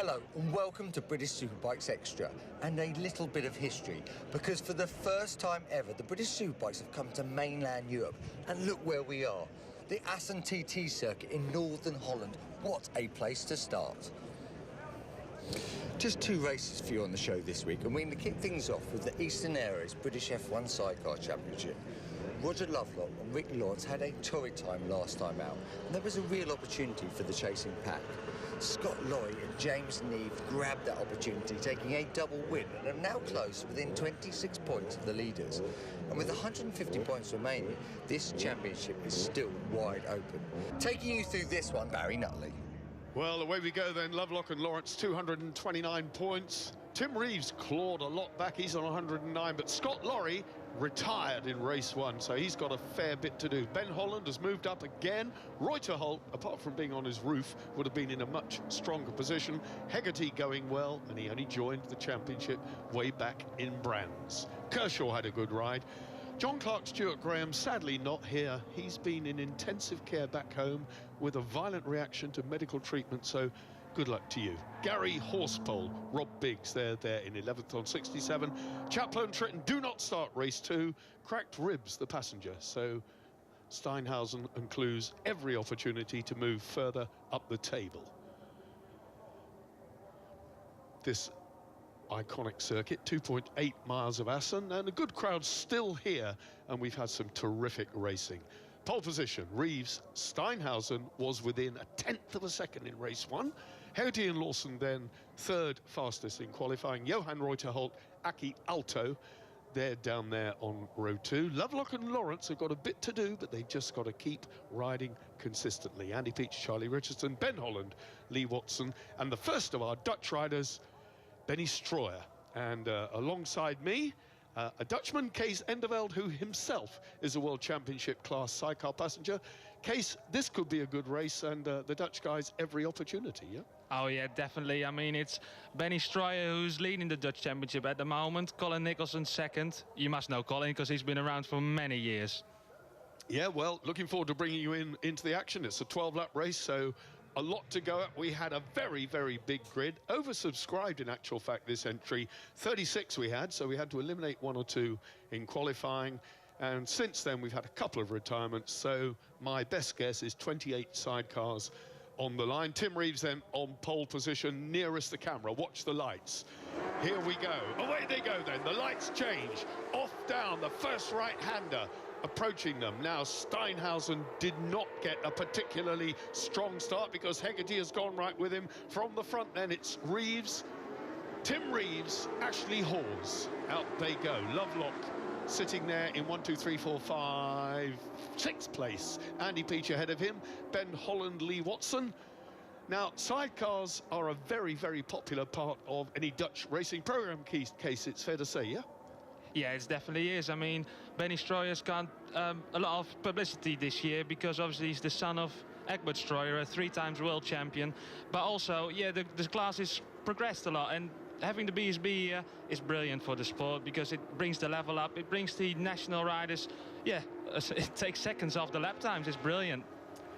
Hello and welcome to British Superbikes Extra and a little bit of history, because for the first time ever the British Superbikes have come to mainland Europe, and look where we are. The Assen TT circuit in northern Holland. What a place to start. Just two races for you on the show this week, and we're going to kick things off with the Eastern Areas British F1 Sidecar Championship. Roger Lovelock and Rick Lawrence had a torrid time last time out, and there was a real opportunity for the chasing pack. Scott Lorry and James Neve grabbed that opportunity, taking a double win, and are now close within 26 points of the leaders. And with 150 points remaining, this championship is still wide open. Taking you through this one, Barry Nutley. Well, away we go then. Lovelock and Lawrence, 229 points. Tim Reeves clawed a lot back. He's on 109, but Scott Lorry retired in race one, so he's got a fair bit to do. Ben Holland has moved up again. Reuterholt, apart from being on his roof, would have been in a much stronger position. Hegarty going well, and he only joined the championship way back in Brands. Kershaw had a good ride. John Clark Stuart Graham, sadly not here. He's been in intensive care back home with a violent reaction to medical treatment, so good luck to you. Gary Horsepole, Rob Biggs, they're there in 11th on 67. Chaplow and Tritton do not start race two. Cracked ribs, the passenger, so Steinhausen and Clues every opportunity to move further up the table. This iconic circuit, 2.8 miles of Assen, and a good crowd still here, and we've had some terrific racing. Pole position, Reeves. Steinhausen was within a tenth of a second in race one. Hegarty and Lawson then third fastest in qualifying. Johan Reuterholt, Aki Alto, they're down there on row two. Lovelock and Lawrence have got a bit to do, but they've just got to keep riding consistently. Andy Peach, Charlie Richardson, Ben Holland, Lee Watson, and the first of our Dutch riders, Benny Stroyer. And alongside me, a Dutchman, Kees Endeveld, who himself is a World Championship class sidecar passenger. Kees, this could be a good race, and the Dutch guys every opportunity, yeah? Oh yeah, definitely. I mean, it's Benny Stroyer who's leading the Dutch Championship at the moment. Colin Nicholson second. You must know Colin because he's been around for many years. Yeah, well, looking forward to bringing you into the action. It's a 12-lap race, so a lot to go at. We had a very, very big grid, oversubscribed in actual fact this entry. 36 we had, so we had to eliminate one or two in qualifying, and since then we've had a couple of retirements, so my best guess is 28 sidecars on the line. Tim Reeves then on pole position nearest the camera. Watch the lights. Here we go. Away they go then. The lights change. Off down the first right-hander approaching them. Now Steinhausen did not get a particularly strong start because Hegarty has gone right with him. From the front then it's Reeves, Tim Reeves, Ashley Hawes. Out they go. Lovelock sitting there in 1, 2, 3, 4, 5, 6th place. Andy Peach ahead of him. Ben Holland, Lee Watson. Now, sidecars are a very, very popular part of any Dutch racing program, Case, it's fair to say, yeah? Yeah, it definitely is. I mean, Benny Stroyer's got a lot of publicity this year because obviously he's the son of Egbert Stroyer, a 3-time world champion. But also, yeah, the class has progressed a lot, and having the BSB here is brilliant for the sport because it brings the level up, it brings the national riders, yeah, it takes seconds off the lap times. It's brilliant.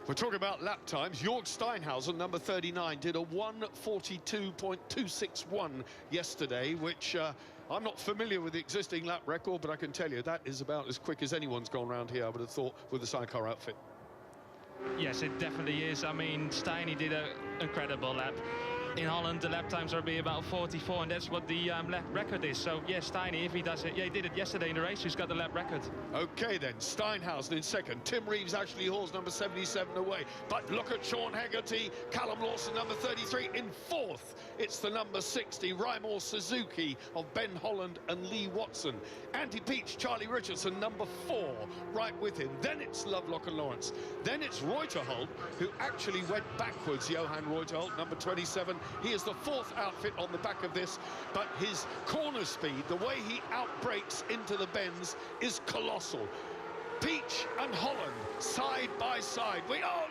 We're talking about lap times. Jörg Steinhausen, number 39, did a 1:42.261 yesterday, which I'm not familiar with the existing lap record, but I can tell you that is about as quick as anyone's gone around here, I would have thought, with the sidecar outfit. Yes, it definitely is. I mean, Steiny did an incredible lap. In Holland, the lap times are be about 44, and that's what the lap record is. So, yeah, Steiny, if he does it, yeah, he did it yesterday in the race, he's got the lap record. OK, then, Steinhausen in second. Tim Reeves, Ashley Hawes, number 77 away. But look at Sean Hegarty, Callum Lawson, number 33, in fourth. It's the number 60, Raimor Suzuki of Ben Holland and Lee Watson. Andy Peach, Charlie Richardson, number 4, right with him. Then it's Lovelock and Lawrence. Then it's Reuterholt, who actually went backwards, Johan Reuterholt, number 27. He is the 4th outfit on the back of this, but his corner speed, the way he outbrakes into the bends, is colossal. Peach and Holland, side by side.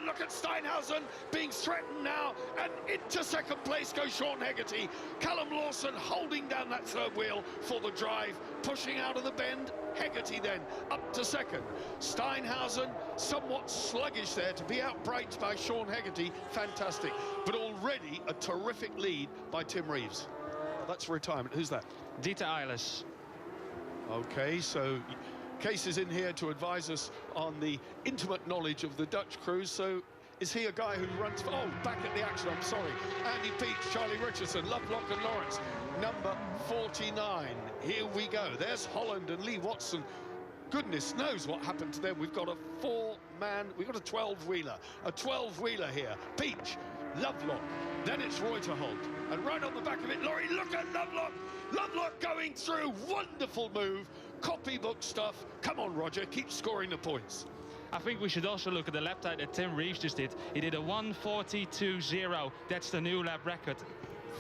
Look at Steinhausen being threatened now, and into second place goes Sean Hegarty. Callum Lawson holding down that third wheel for the drive, pushing out of the bend. Hegarty then up to second. Steinhausen somewhat sluggish there to be outbraked by Sean Hegarty. Fantastic, but already a terrific lead by Tim Reeves. That's retirement. Who's that? Dieter Eilers. Okay, so Case is in here to advise us on the intimate knowledge of the Dutch crews. So is he a guy who runs for... back at the action, I'm sorry. Andy Peach, Charlie Richardson, Lovelock and Lawrence, number 49. Here we go. There's Holland and Lee Watson. Goodness knows what happened to them. We've got a 4-man, we've got a 12-wheeler. A 12-wheeler here. Peach, Lovelock, then it's Reuterholt. And right on the back of it, Laurie, look at Lovelock. Lovelock going through, wonderful move. Copybook stuff. Come on, Roger, keep scoring the points. I think we should also look at the lap time that Tim Reeves just did. He did a 1:42.0. That's the new lap record.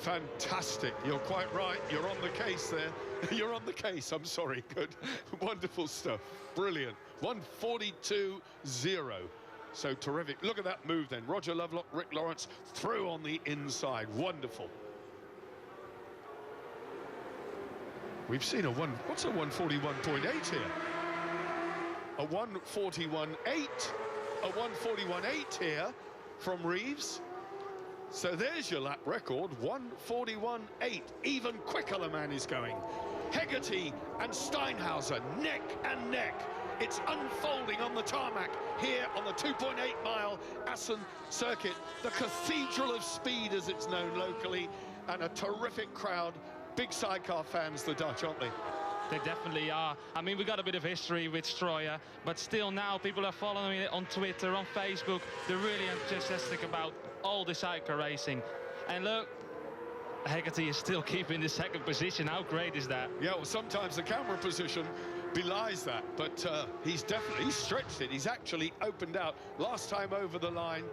Fantastic. You're quite right. You're on the case there. You're on the case. I'm sorry. Good. Wonderful stuff. Brilliant. 1:42.0. So terrific. Look at that move then. Roger Lovelock, Rick Lawrence through on the inside. Wonderful. We've seen what's a 141.8 here? A 141.8. A 141.8 here from Reeves. So there's your lap record, 141.8. Even quicker the man is going. Hegarty and Steinhausen, neck and neck. It's unfolding on the tarmac here on the 2.8-mile Assen circuit, the Cathedral of Speed as it's known locally, and a terrific crowd. Big sidecar fans, the Dutch, aren't they? They definitely are. I mean, we got a bit of history with Stroyer, but still now people are following it on Twitter, on Facebook. They're really enthusiastic about all the sidecar racing. And look, Hegarty is still keeping the second position. How great is that? Yeah, well, sometimes the camera position belies that, but he's stretched it. He's actually opened out. Last time over the line,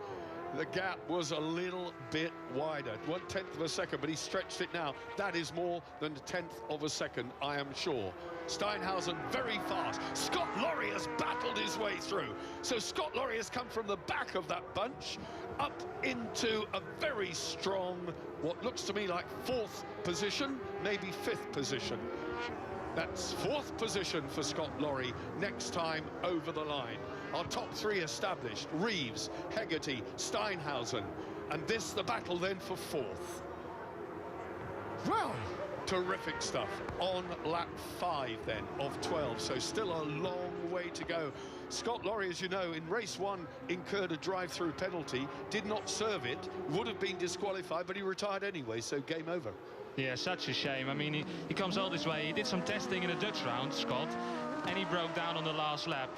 the gap was a little bit wider, 1/10 of a second, but he stretched it now. That is more than a 1/10 of a second, I am sure. Steinhausen very fast. Scott Laurie has battled his way through. So Scott Laurie has come from the back of that bunch up into a very strong, what looks to me like 4th position, maybe 5th position. That's 4th position for Scott Laurie next time over the line. Our top 3 established, Reeves, Hegarty, Steinhausen, and this the battle then for 4th. Wow, terrific stuff. On lap 5 then of 12, so still a long way to go. Scott Laurie, as you know, in race 1 incurred a drive-through penalty, did not serve it, would have been disqualified, but he retired anyway, so game over. Yeah, such a shame. I mean, he comes all this way. He did some testing in the Dutch round, Scott, and he broke down on the last lap.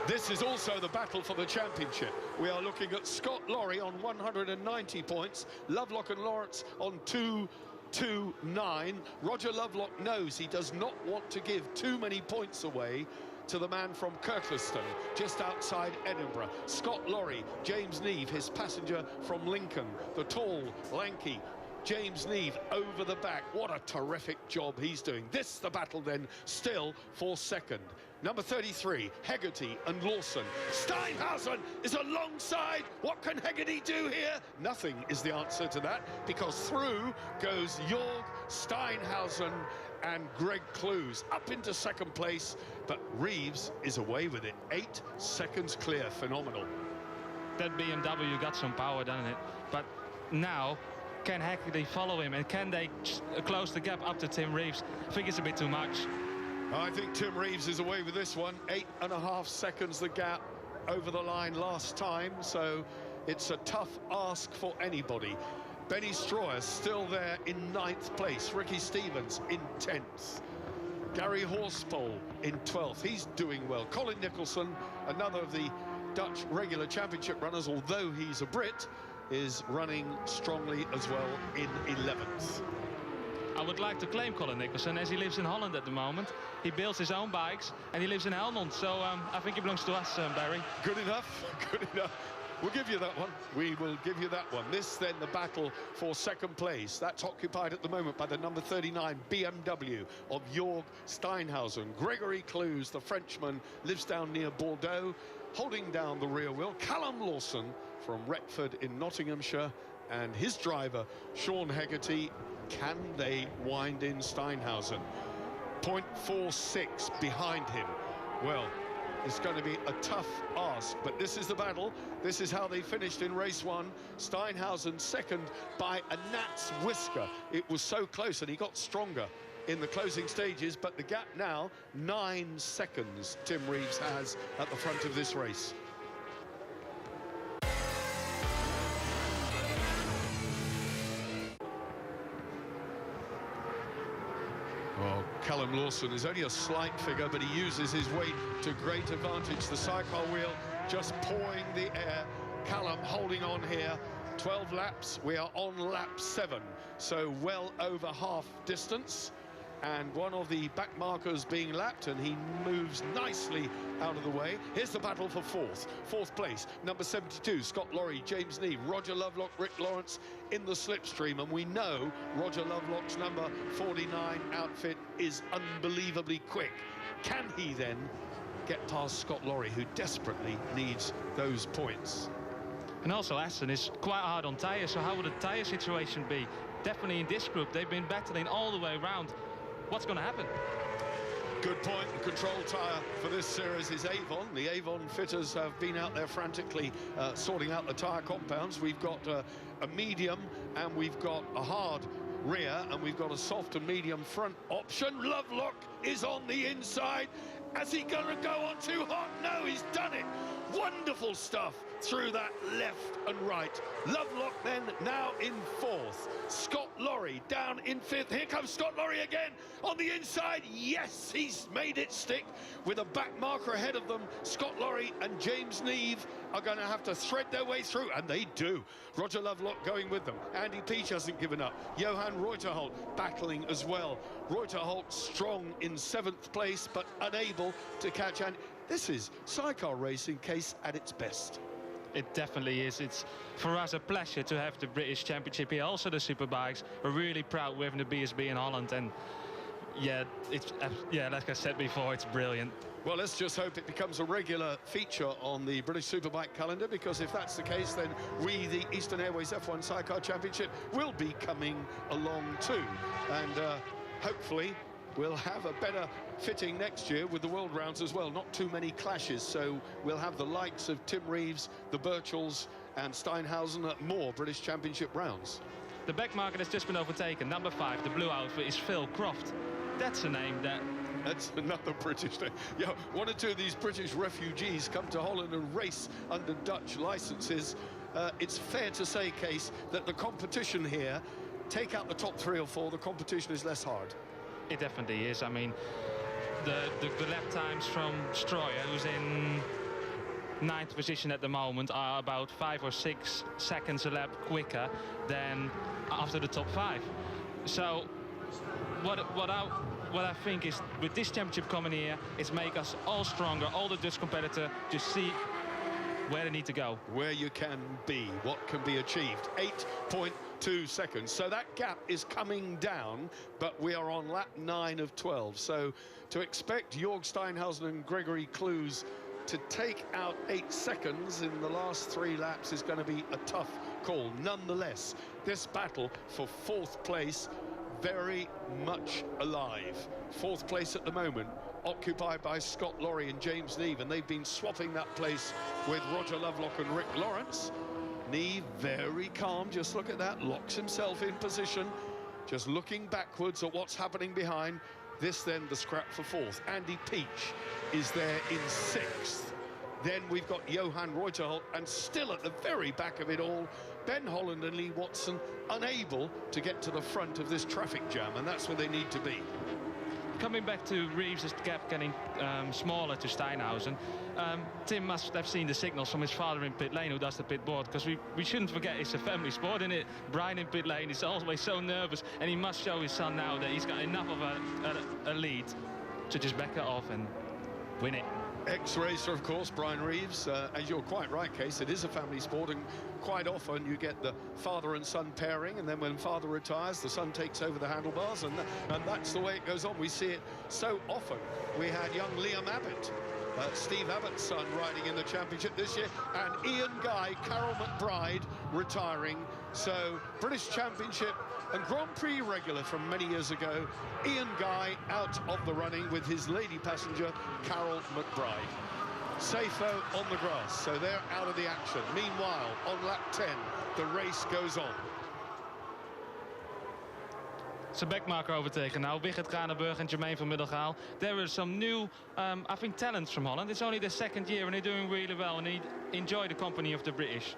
This is also the battle for the championship. We are looking at Scott Laurie on 190 points, Lovelock and Lawrence on 229. Roger Lovelock knows he does not want to give too many points away to the man from Kirkliston, just outside Edinburgh. Scott Laurie, James Neve, his passenger from Lincoln, the tall, lanky James Neve over the back. What a terrific job he's doing. This the battle then still for second. Number 33, Hegarty and Lawson. Steinhausen is alongside. What can Hegarty do here? Nothing is the answer to that, because through goes Jorg Steinhausen and Greg Clues up into second place, but Reeves is away with it. 8 seconds clear. Phenomenal. That BMW got some power, doesn't it? But now, can Hegarty follow him, and can they close the gap up to Tim Reeves? I think it's a bit too much. I think Tim Reeves is away with this one. 8.5 seconds the gap over the line last time, so it's a tough ask for anybody. Benny Stroyer still there in 9th place. Ricky Stevens in 10th. Gary Horspool in 12th. He's doing well. Colin Nicholson, another of the Dutch regular championship runners, although he's a Brit, is running strongly as well in 11th. I would like to claim Colin Nicholson, as he lives in Holland at the moment. He builds his own bikes and he lives in Helmond, so I think he belongs to us, Barry. Good enough, good enough. We'll give you that one. We will give you that one. This, then, the battle for second place. That's occupied at the moment by the number 39 BMW of Jörg Steinhausen. Gregory Clues, the Frenchman, lives down near Bordeaux, holding down the rear wheel. Callum Lawson from Retford in Nottinghamshire, and his driver, Sean Hegarty. Can they wind in Steinhausen? 0.46 behind him. Well, it's going to be a tough ask, but this is the battle. This is how they finished in race one. Steinhausen second by a gnat's whisker. It was so close, and he got stronger in the closing stages, but the gap now, 9 seconds, Tim Reeves has at the front of this race. Oh, Callum Lawson is only a slight figure, but he uses his weight to great advantage. The sidecar wheel just pawing the air. Callum holding on here. 12 laps. We are on lap 7, so well over half distance. And one of the back markers being lapped, and he moves nicely out of the way. Here's the battle for fourth place. Number 72, Scott Lorry, James Neve, Roger Lovelock, Rick Lawrence in the slipstream. And we know Roger Lovelock's number 49 outfit is unbelievably quick. Can he then get past Scott Lorry, who desperately needs those points? And also Assen is quite hard on tyres, so how would the tyre situation be? Definitely in this group, they've been battling all the way around. What's going to happen? Good point. The control tyre for this series is Avon. The Avon fitters have been out there frantically sorting out the tyre compounds. We've got a medium, and we've got a hard rear, and we've got a soft and medium front option. Lovelock is on the inside. Is he going to go on too hot? No, he's done it. Wonderful stuff through that left and right. Lovelock then now in 4th. Scott Lorry down in 5th. Here comes Scott Lorry again on the inside. Yes, he's made it stick with a back marker ahead of them. Scott Lorry and James Neve are going to have to thread their way through, and they do. Roger Lovelock going with them. Andy Peach hasn't given up. Johan Reuterholt battling as well. Reuterholt strong in 7th place, but unable to catch Andy. This is sidecar racing case at its best. It definitely is. It's for us a pleasure to have the British Championship here, also the Superbikes. We're really proud we're having the BSB in Holland, and yeah, like I said before, it's brilliant. Well, let's just hope it becomes a regular feature on the British Superbike calendar, because if that's the case, then we, the Eastern Airways F1 Sidecar Championship, will be coming along too, and hopefully we'll have a better fitting next year with the World Rounds as well. Not too many clashes, so we'll have the likes of Tim Reeves, the Birchalls and Steinhausen at more British Championship rounds. The back market has just been overtaken. Number 5, the blue outfit, is Phil Croft. That's a name that... That's another British name. Yeah, one or two of these British refugees come to Holland and race under Dutch licenses. It's fair to say, Case, that the competition here, take out the top 3 or 4, the competition is less hard. It definitely is. I mean, the lap times from Stroyer, who's in 9th position at the moment, are about 5 or 6 seconds a lap quicker than after the top 5. So what I think is, with this championship coming here, is make us all stronger, all the Dutch competitor, to see where they need to go. Where you can be, what can be achieved. 8.2 seconds. So that gap is coming down, but we are on lap 9 of 12. So to expect Jörg Steinhausen and Gregory Clues to take out 8 seconds in the last 3 laps is going to be a tough call. Nonetheless, this battle for 4th place, very much alive. 4th place at the moment, occupied by Scott Lorry and James Neve, and they've been swapping that place with Roger Lovelock and Rick Lawrence. Neve very calm, just look at that, locks himself in position, just looking backwards at what's happening behind. This then the scrap for 4th. Andy Peach is there in 6th. Then we've got Johan Reuterholt, and still at the very back of it all, Ben Holland and Lee Watson unable to get to the front of this traffic jam, and that's where they need to be. Coming back to Reeves' gap getting smaller to Steinhausen, Tim must have seen the signals from his father in pit lane, who does the pit board, because we shouldn't forget it's a family sport, isn't it? Brian in pit lane is always so nervous, and he must show his son now that he's got enough of a lead to just back it off and win it. Ex-racer, of course, Brian Reeves. As you're quite right, Case, it is a family sport, and quite often you get the father and son pairing, and then when father retires, the son takes over the handlebars, and that's the way it goes on. We see it so often. We had young Liam Abbott, Steve Abbott's son, riding in the championship this year, and Ian Guy, Carol McBride retiring. So British Championship and Grand Prix regular from many years ago, Ian Guy out of the running with his lady passenger, Carol McBride. Safo on the grass, so they're out of the action. Meanwhile, on lap 10, the race goes on. Zijn backmarker overtaken now. Wigert Kranenburg and Jermaine van Middelgaal. There are some new, I think, talents from Holland. It's only their second year and they're doing really well, and they enjoy the company of the British.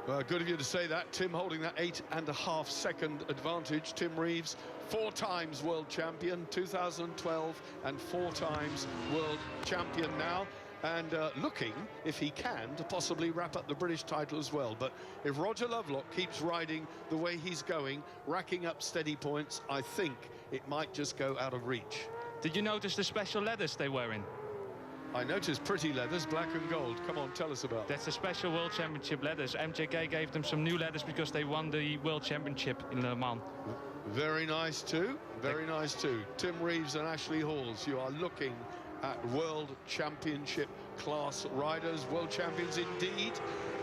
Well, good of you to say that. Tim holding that 8.5 second advantage. Tim Reeves, 4 times world champion, 2012, and 4 times world champion now. And looking, if he can, to possibly wrap up the British title as well. But if Roger Lovelock keeps riding the way he's going, racking up steady points, I think it might just go out of reach. Did you notice the special leathers they're wearing? I noticed pretty leathers, black and gold. Come on, tell us about. That's the special World Championship leathers. MJK gave them some new leathers because they won the World Championship in Le Mans. Very nice too, very nice too. Tim Reeves and Ashley Halls, you are looking at World Championship class riders, world champions indeed.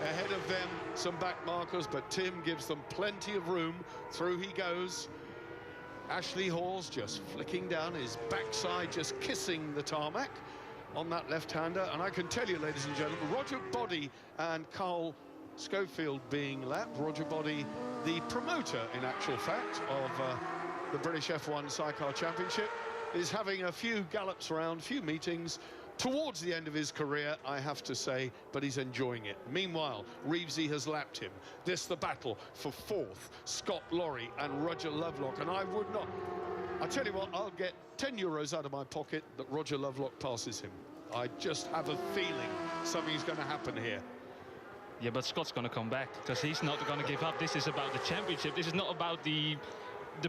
Ahead of them, some back markers, but Tim gives them plenty of room. Through he goes. Ashley Halls just flicking down his backside, just kissing the tarmac on that left-hander. And I can tell you, ladies and gentlemen, Roger Body and Carl Schofield being lapped. Roger Body, the promoter, in actual fact, of the British F1 Sidecar Championship, is having a few gallops around, few meetings towards the end of his career, I have to say, but he's enjoying it. Meanwhile, Reevesy has lapped him. This the battle for 4th, Scott Lorry and Roger Lovelock, and I would not... I tell you what, I'll get 10 euros out of my pocket that Roger Lovelock passes him. I just have a feeling something's going to happen here. Yeah, but Scott's going to come back because he's not going to give up. This is about the championship. This is not about the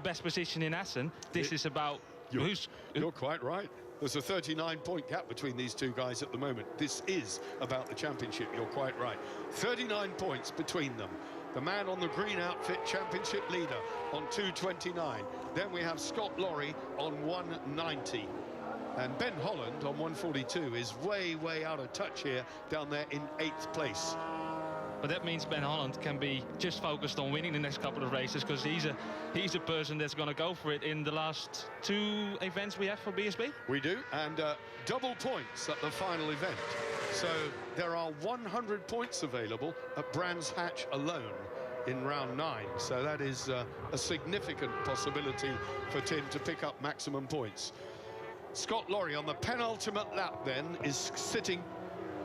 best position in Assen. This is about You're quite right. There's a 39-point gap between these two guys at the moment. This is about the championship. You're quite right. 39 points between them. The man on the green outfit, championship leader, on 229. Then we have Scott Lorry on 190. And Ben Holland on 142 is way, way out of touch here, down there in 8th place. But that means Ben Holland can be just focused on winning the next couple of races, because he's a person that's going to go for it in the last 2 events we have for BSB. We do, and double points at the final event. So there are 100 points available at Brands Hatch alone in round 9. So that is a significant possibility for Tim to pick up maximum points. Scott Lorry on the penultimate lap then is sitting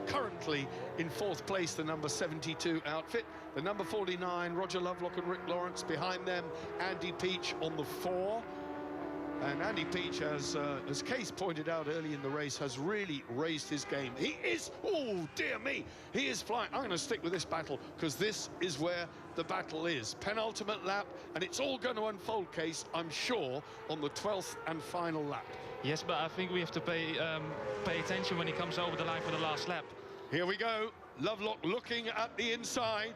currently in 4th place, the number 72 outfit. The number 49, Roger Lovelock and Rick Lawrence. Behind them, Andy Peach on the 4. And Andy Peach, as Case pointed out early in the race, has really raised his game. He is, oh dear me, he is flying. I'm going to stick with this battle because this is where the battle is. Penultimate lap, and it's all going to unfold, Case, I'm sure, on the 12th and final lap. Yes, but I think we have to pay attention when he comes over the line for the last lap. Here we go. Lovelock looking at the inside,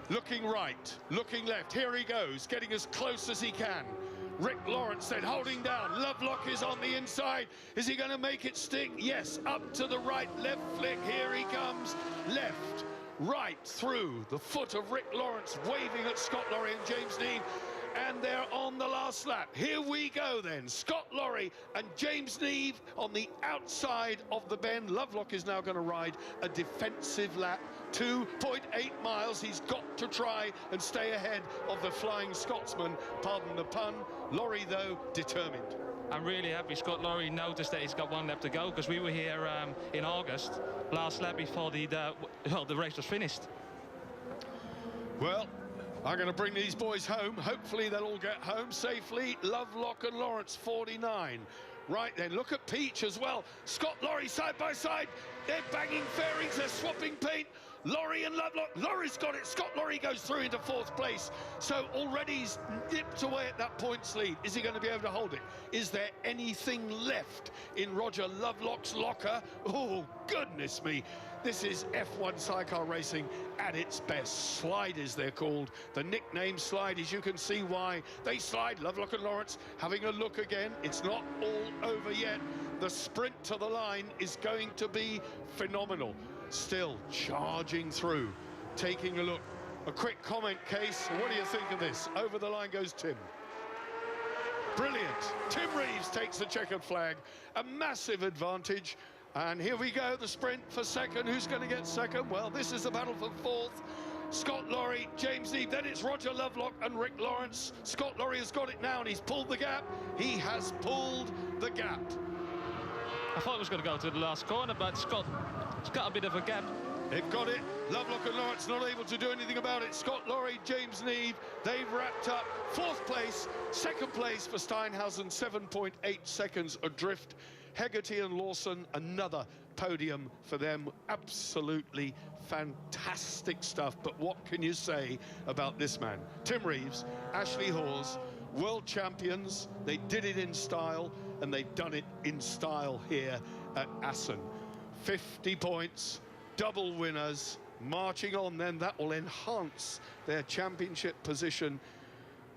looking right, looking left. Here he goes, getting as close as he can. Rick Lawrence then holding down. Lovelock is on the inside. Is he going to make it stick? Yes, up to the right, left flick. Here he comes. Left, right through the foot of Rick Lawrence, waving at Scott Lorry and James Neve. And they're on the last lap. Here we go then. Scott Lorry and James Neve on the outside of the bend. Lovelock is now going to ride a defensive lap. 2.8 miles. He's got to try and stay ahead of the Flying Scotsman. Pardon the pun. Lorry, though, determined. I'm really happy Scott Lorry noticed that he's got 1 lap to go, because we were here in August, last lap before the race was finished. Well, I'm going to bring these boys home. Hopefully they'll all get home safely. Lovelock and Lawrence, 49. Right then, look at Peach as well. Scott Lorry side by side. They're banging fairings, they're swapping paint. Laurie and Lovelock. Laurie's got it. Scott Laurie goes through into 4th place. So already he's nipped away at that points lead. Is he going to be able to hold it? Is there anything left in Roger Lovelock's locker? Oh, goodness me. This is F1 sidecar racing at its best. Sliders, they're called. The nickname Sliders, you can see why. They slide. Lovelock and Lawrence having a look again. It's not all over yet. The sprint to the line is going to be phenomenal. Still charging through, taking a look. A quick comment, Case. What do you think of this? Over the line goes Tim. Brilliant. Tim Reeves takes the checkered flag. A massive advantage. And here we go, the sprint for second. Who's going to get second? Well, this is the battle for 4th. Scott Laurie, James Neave, then it's Roger Lovelock and Rick Lawrence. Scott Laurie has got it now and he's pulled the gap. He has pulled the gap. I thought it was going to go to the last corner, but Scott's got a bit of a gap. They've got it. Lovelock and Lawrence not able to do anything about it. Scott Laurie, James Neave, they've wrapped up 4th place. 2nd place for Steinhausen, 7.8 seconds adrift. Hegarty and Lawson, another podium for them. Absolutely fantastic stuff. But what can you say about this man? Tim Reeves, Ashley Hawes, world champions. They did it in style, and they've done it in style here at Assen. 50 points, double winners, marching on then. That will enhance their championship position.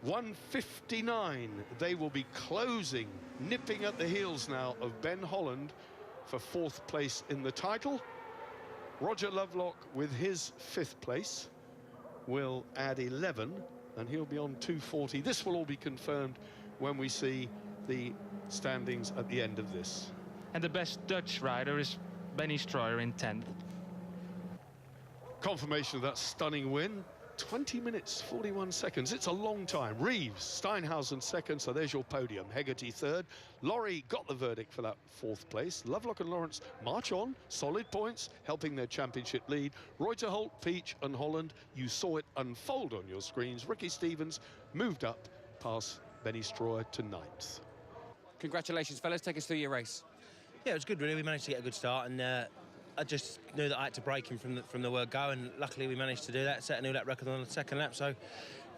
159, they will be closing, nipping at the heels now of Ben Holland for 4th place in the title. Roger Lovelock with his 5th place will add 11 and he'll be on 240. This will all be confirmed when we see the standings at the end of this. And the best Dutch rider is Benny Stroyer in 10th. Confirmation of that stunning win. 20 minutes, 41 seconds. It's a long time. Reeves, Steinhausen 2nd, so there's your podium. Hegarty 3rd. Laurie got the verdict for that 4th place. Lovelock and Lawrence march on, solid points, helping their championship lead. Reuterholt, Peach and Holland, you saw it unfold on your screens. Ricky Stevens moved up past Benny Stroyer to 9th. Congratulations, fellas. Take us through your race. Yeah, it was good, really. We managed to get a good start, and I just knew that I had to break him from the word go, and luckily we managed to do that, set a new lap record on the 2nd lap, so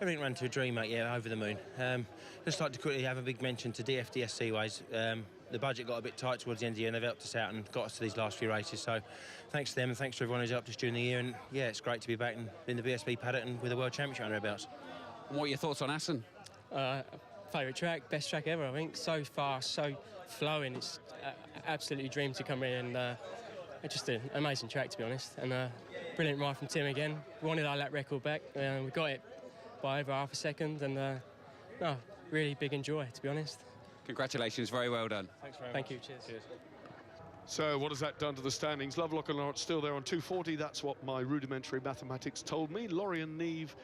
everything ran to a dream, mate, yeah, over the moon. Just like to quickly have a big mention to DFDS Seaways. The budget got a bit tight towards the end of the year, and they've helped us out and got us to these last few races, so thanks to them and thanks to everyone who's helped us during the year, and yeah, it's great to be back in the BSB paddock and with a World Championship under our belts. And what are your thoughts on Assen? Favourite track, best track ever, I think. So fast, so flowing. It's absolutely a dream to come in, and it's just an amazing track, to be honest. And brilliant ride from Tim again. We wanted our lap record back. We got it by over half a second, and no, really big enjoy, to be honest. Congratulations, very well done. Thanks very much. Thank you, cheers. So what has that done to the standings? Lovelock and Lawrence still there on 240. That's what my rudimentary mathematics told me. Laurie and Neave,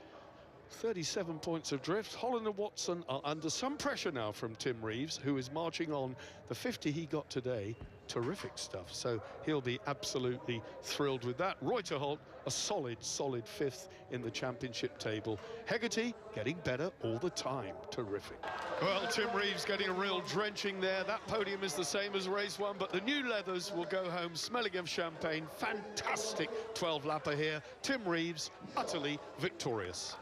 37 points adrift. Holland and Watson are under some pressure now from Tim Reeves, who is marching on. The 50 he got today, terrific stuff. So he'll be absolutely thrilled with that. Reuterholt, a solid 5th in the championship table. Hegarty getting better all the time. Terrific. Well, Tim Reeves getting a real drenching there. That podium is the same as race 1, but the new leathers will go home smelling of champagne. Fantastic 12-lapper here. Tim Reeves utterly victorious.